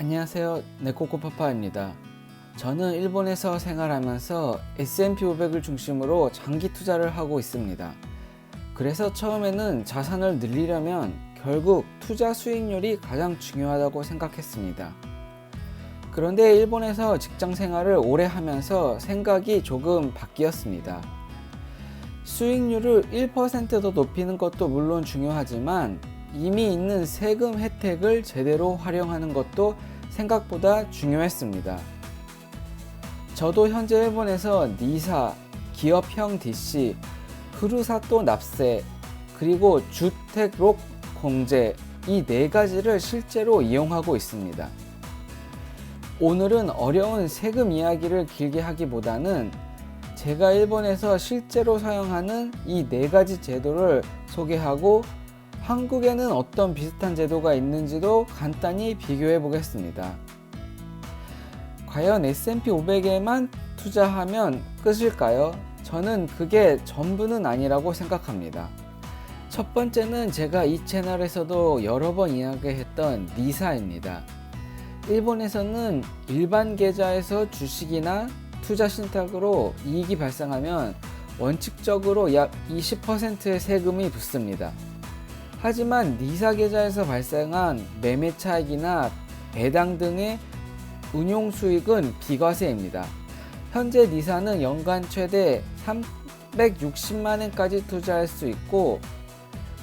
안녕하세요. 네코코파파입니다. 저는 일본에서 생활하면서 S&P 500을 중심으로 장기 투자를 하고 있습니다. 그래서 처음에는 자산을 늘리려면 결국 투자 수익률이 가장 중요하다고 생각했습니다. 그런데 일본에서 직장 생활을 오래 하면서 생각이 조금 바뀌었습니다. 수익률을 1% 더 높이는 것도 물론 중요하지만 이미 있는 세금 혜택을 제대로 활용하는 것도 생각보다 중요했습니다. 저도 현재 일본에서 니사, 기업형 DC, 후루사토 납세, 그리고 주택록 공제 이 네 가지를 실제로 이용하고 있습니다. 오늘은 어려운 세금 이야기를 길게 하기보다는 제가 일본에서 실제로 사용하는 이 네 가지 제도를 소개하고 한국에는 어떤 비슷한 제도가 있는지도 간단히 비교해 보겠습니다. 과연 S&P 500에만 투자하면 끝일까요? 저는 그게 전부는 아니라고 생각합니다. 첫 번째는 제가 이 채널에서도 여러 번 이야기했던 니사입니다. 일본에서는 일반 계좌에서 주식이나 투자 신탁으로 이익이 발생하면 원칙적으로 약 20%의 세금이 붙습니다. 하지만 니사 계좌에서 발생한 매매 차익이나 배당 등의 운용 수익은 비과세입니다. 현재 니사는 연간 최대 360만엔까지 투자할 수 있고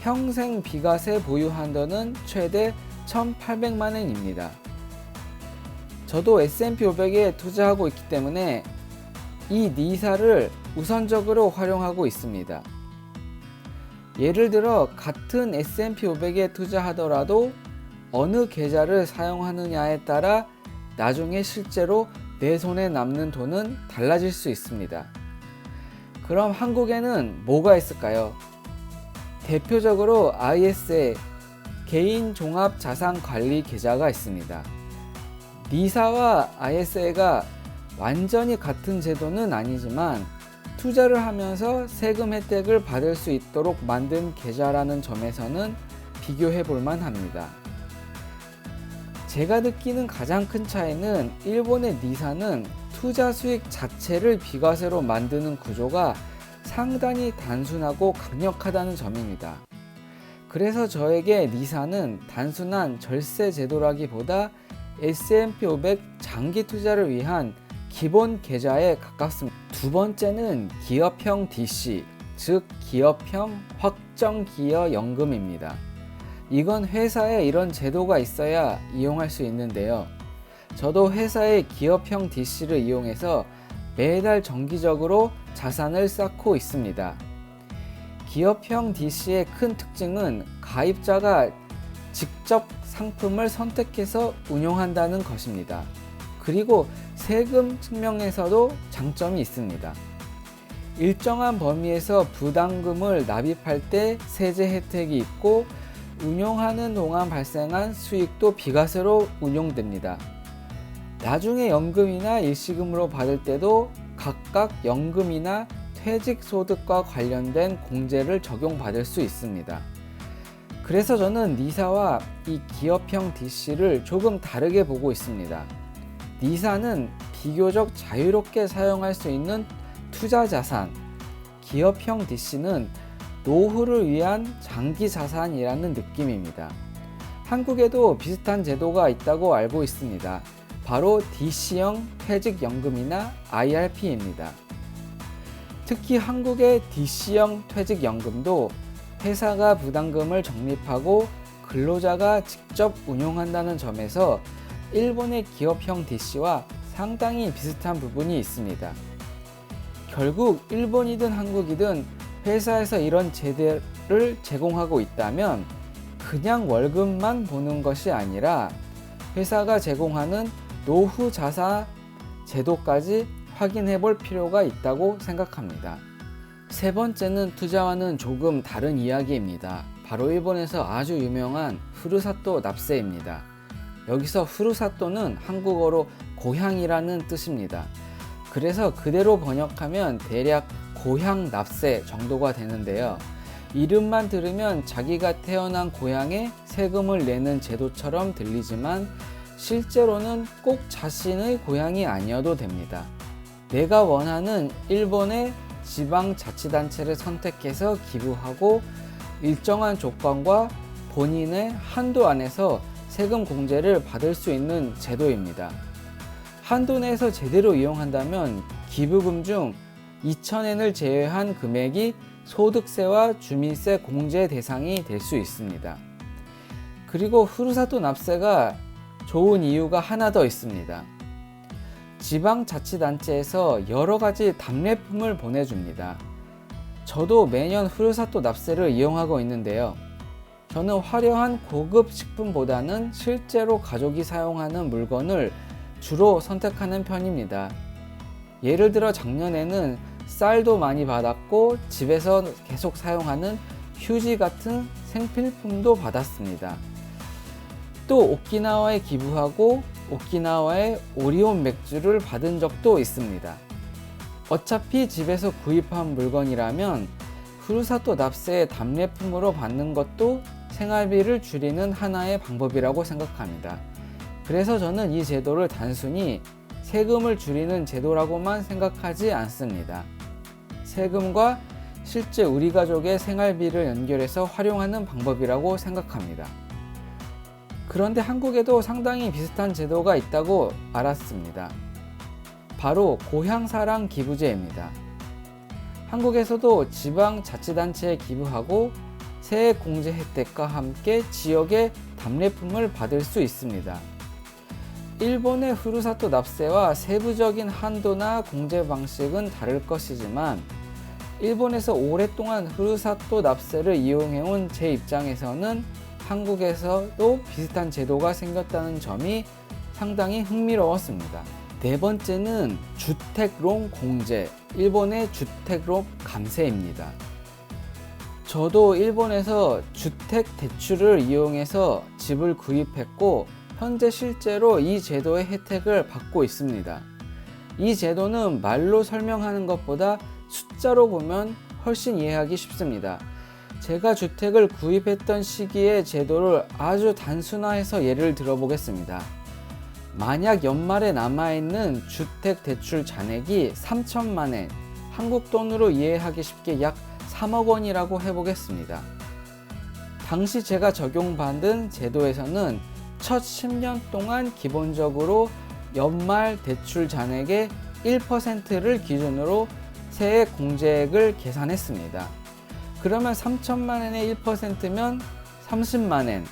평생 비과세 보유 한도는 최대 1,800만엔입니다. 저도 S&P 500에 투자하고 있기 때문에 이 니사를 우선적으로 활용하고 있습니다. 예를 들어 같은 S&P 500에 투자하더라도 어느 계좌를 사용하느냐에 따라 나중에 실제로 내 손에 남는 돈은 달라질 수 있습니다. 그럼 한국에는 뭐가 있을까요? 대표적으로 ISA, 개인 종합 자산 관리 계좌가 있습니다. 니사와 ISA가 완전히 같은 제도는 아니지만 투자를 하면서 세금 혜택을 받을 수 있도록 만든 계좌라는 점에서는 비교해 볼 만합니다. 제가 느끼는 가장 큰 차이는 일본의 니사는 투자 수익 자체를 비과세로 만드는 구조가 상당히 단순하고 강력하다는 점입니다. 그래서 저에게 니사는 단순한 절세 제도라기보다 S&P 500 장기 투자를 위한 기본 계좌에 가깝습니다. 두 번째는 기업형 DC, 즉 기업형 확정기여연금입니다. 이건 회사에 이런 제도가 있어야 이용할 수 있는데요. 저도 회사의 기업형 DC를 이용해서 매달 정기적으로 자산을 쌓고 있습니다. 기업형 DC의 큰 특징은 가입자가 직접 상품을 선택해서 운용한다는 것입니다. 그리고 세금 측면에서도 장점이 있습니다. 일정한 범위에서 부담금을 납입할 때 세제 혜택이 있고 운용하는 동안 발생한 수익도 비과세로 운용됩니다. 나중에 연금이나 일시금으로 받을 때도 각각 연금이나 퇴직소득과 관련된 공제를 적용받을 수 있습니다. 그래서 저는 니사와 이 기업형 DC를 조금 다르게 보고 있습니다. 니사는 비교적 자유롭게 사용할 수 있는 투자 자산, 기업형 DC는 노후를 위한 장기 자산이라는 느낌입니다. 한국에도 비슷한 제도가 있다고 알고 있습니다. 바로 DC형 퇴직연금이나 IRP입니다. 특히 한국의 DC형 퇴직연금도 회사가 부담금을 적립하고 근로자가 직접 운용한다는 점에서 일본의 기업형 DC와 상당히 비슷한 부분이 있습니다. 결국 일본이든 한국이든 회사에서 이런 제도를 제공하고 있다면 그냥 월급만 보는 것이 아니라 회사가 제공하는 노후 자산 제도까지 확인해 볼 필요가 있다고 생각합니다. 세 번째는 투자와는 조금 다른 이야기입니다. 바로 일본에서 아주 유명한 후루사토 납세입니다. 여기서 후루사토는 한국어로 고향이라는 뜻입니다. 그래서 그대로 번역하면 대략 고향 납세 정도가 되는데요. 이름만 들으면 자기가 태어난 고향에 세금을 내는 제도처럼 들리지만 실제로는 꼭 자신의 고향이 아니어도 됩니다. 내가 원하는 일본의 지방자치단체를 선택해서 기부하고 일정한 조건과 본인의 한도 안에서 세금 공제를 받을 수 있는 제도입니다. 한도 내에서 제대로 이용한다면 기부금 중 2,000엔을 제외한 금액이 소득세와 주민세 공제 대상이 될 수 있습니다. 그리고 후루사토 납세가 좋은 이유가 하나 더 있습니다. 지방자치단체에서 여러 가지 답례품을 보내줍니다. 저도 매년 후루사토 납세를 이용하고 있는데요. 저는 화려한 고급 식품보다는 실제로 가족이 사용하는 물건을 주로 선택하는 편입니다. 예를 들어 작년에는 쌀도 많이 받았고 집에서 계속 사용하는 휴지 같은 생필품도 받았습니다. 또 오키나와에 기부하고 오키나와의 오리온 맥주를 받은 적도 있습니다. 어차피 집에서 구입한 물건이라면 후루사토 납세의 답례품으로 받는 것도 생활비를 줄이는 하나의 방법이라고 생각합니다. 그래서 저는 이 제도를 단순히 세금을 줄이는 제도라고만 생각하지 않습니다. 세금과 실제 우리 가족의 생활비를 연결해서 활용하는 방법이라고 생각합니다. 그런데 한국에도 상당히 비슷한 제도가 있다고 알았습니다. 바로 고향사랑 기부제입니다. 한국에서도 지방자치단체에 기부하고 세액 공제 혜택과 함께 지역의 답례품을 받을 수 있습니다. 일본의 후루사토 납세와 세부적인 한도나 공제 방식은 다를 것이지만 일본에서 오랫동안 후루사토 납세를 이용해온 제 입장에서는 한국에서도 비슷한 제도가 생겼다는 점이 상당히 흥미로웠습니다. 네 번째는 주택론 공제, 일본의 주택론 감세입니다. 저도 일본에서 주택 대출을 이용해서 집을 구입했고 현재 실제로 이 제도의 혜택을 받고 있습니다. 이 제도는 말로 설명하는 것보다 숫자로 보면 훨씬 이해하기 쉽습니다. 제가 주택을 구입했던 시기의 제도를 아주 단순화해서 예를 들어보겠습니다. 만약 연말에 남아있는 주택 대출 잔액이 3천만엔, 한국 돈으로 이해하기 쉽게 약 3억 원이라고 해보겠습니다. 당시 제가 적용받은 제도에서는 첫 10년 동안 기본적으로 연말 대출 잔액의 1%를 기준으로 세액 공제액을 계산했습니다. 그러면 3천만엔의 1%면 30만엔,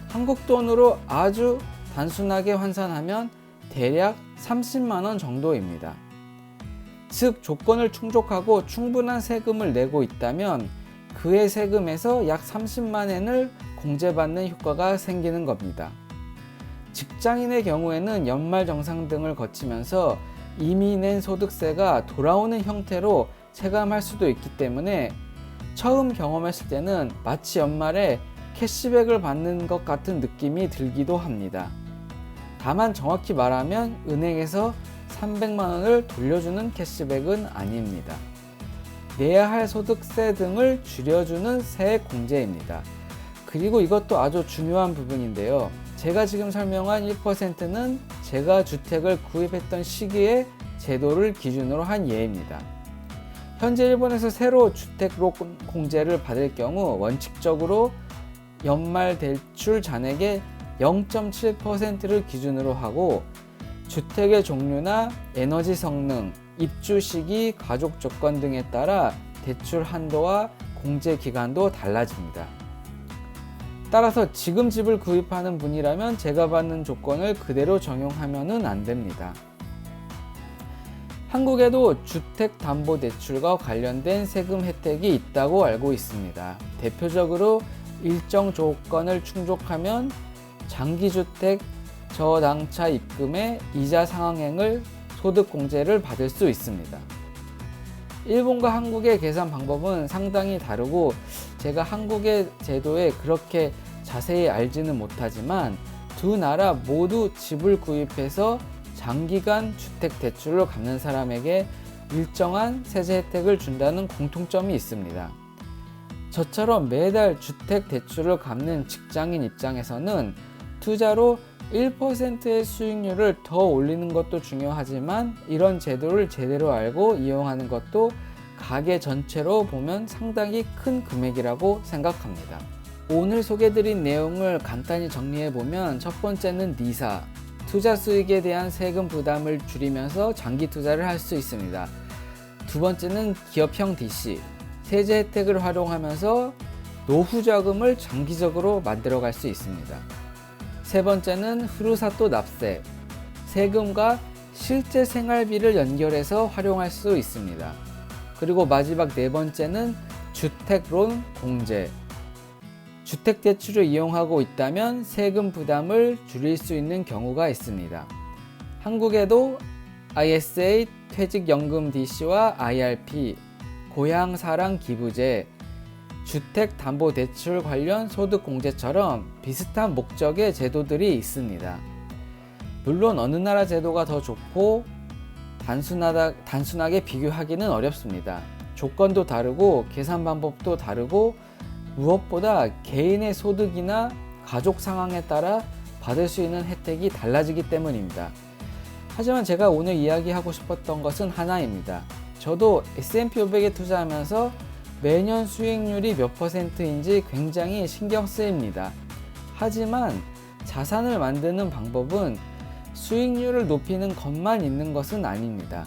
한국 돈으로 아주 단순하게 환산하면 대략 30만원 정도입니다. 즉 조건을 충족하고 충분한 세금을 내고 있다면 그의 세금에서 약 30만엔을 공제받는 효과가 생기는 겁니다. 직장인의 경우에는 연말정산 등을 거치면서 이미 낸 소득세가 돌아오는 형태로 체감할 수도 있기 때문에 처음 경험했을 때는 마치 연말에 캐시백을 받는 것 같은 느낌이 들기도 합니다. 다만 정확히 말하면 은행에서 300만 원을 돌려주는 캐시백은 아닙니다. 내야 할 소득세 등을 줄여주는 세액 공제입니다. 그리고 이것도 아주 중요한 부분인데요. 제가 지금 설명한 1%는 제가 주택을 구입했던 시기의 제도를 기준으로 한 예입니다. 현재 일본에서 새로 주택론 공제를 받을 경우 원칙적으로 연말 대출 잔액의 0.7%를 기준으로 하고 주택의 종류나 에너지 성능, 입주 시기, 가족 조건 등에 따라 대출 한도와 공제 기간도 달라집니다. 따라서 지금 집을 구입하는 분이라면 제가 받는 조건을 그대로 적용하면 안 됩니다. 한국에도 주택담보대출과 관련된 세금 혜택이 있다고 알고 있습니다. 대표적으로 일정 조건을 충족하면 장기주택 저당차 입금의 이자 상환액을 소득공제를 받을 수 있습니다. 일본과 한국의 계산 방법은 상당히 다르고 제가 한국의 제도에 그렇게 자세히 알지는 못하지만 두 나라 모두 집을 구입해서 장기간 주택 대출을 갚는 사람에게 일정한 세제 혜택을 준다는 공통점이 있습니다. 저처럼 매달 주택 대출을 갚는 직장인 입장에서는 투자로 1%의 수익률을 더 올리는 것도 중요하지만 이런 제도를 제대로 알고 이용하는 것도 가계 전체로 보면 상당히 큰 금액이라고 생각합니다. 오늘 소개드린 내용을 간단히 정리해보면 첫 번째는 니사, 투자 수익에 대한 세금 부담을 줄이면서 장기 투자를 할 수 있습니다. 두 번째는 기업형 DC, 세제 혜택을 활용하면서 노후 자금을 장기적으로 만들어갈 수 있습니다. 세 번째는 후루사토 납세, 세금과 실제 생활비를 연결해서 활용할 수 있습니다. 그리고 마지막 네 번째는 주택론 공제, 주택대출을 이용하고 있다면 세금 부담을 줄일 수 있는 경우가 있습니다. 한국에도 ISA, 퇴직연금 DC와 IRP, 고향사랑 기부제, 주택담보대출 관련 소득공제처럼 비슷한 목적의 제도들이 있습니다. 물론 어느 나라 제도가 더 좋고 단순하게 비교하기는 어렵습니다. 조건도 다르고 계산 방법도 다르고 무엇보다 개인의 소득이나 가족 상황에 따라 받을 수 있는 혜택이 달라지기 때문입니다. 하지만 제가 오늘 이야기하고 싶었던 것은 하나입니다. 저도 S&P 500에 투자하면서 매년 수익률이 몇 %인지 굉장히 신경 쓰입니다. 하지만 자산을 만드는 방법은 수익률을 높이는 것만 있는 것은 아닙니다.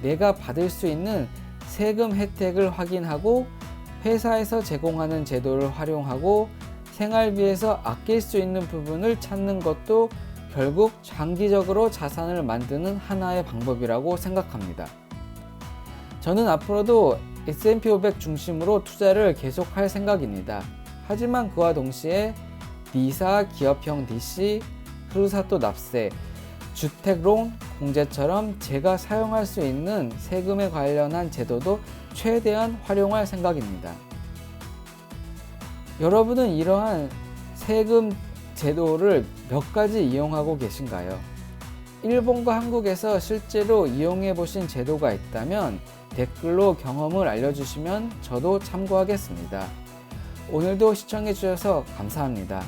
내가 받을 수 있는 세금 혜택을 확인하고 회사에서 제공하는 제도를 활용하고 생활비에서 아낄 수 있는 부분을 찾는 것도 결국 장기적으로 자산을 만드는 하나의 방법이라고 생각합니다. 저는 앞으로도 S&P 500 중심으로 투자를 계속할 생각입니다. 하지만 그와 동시에 니사, 기업형 DC, 후루사토 납세, 주택론 공제처럼 제가 사용할 수 있는 세금에 관련한 제도도 최대한 활용할 생각입니다. 여러분은 이러한 세금 제도를 몇 가지 이용하고 계신가요? 일본과 한국에서 실제로 이용해 보신 제도가 있다면 댓글로 경험을 알려주시면 저도 참고하겠습니다. 오늘도 시청해 주셔서 감사합니다.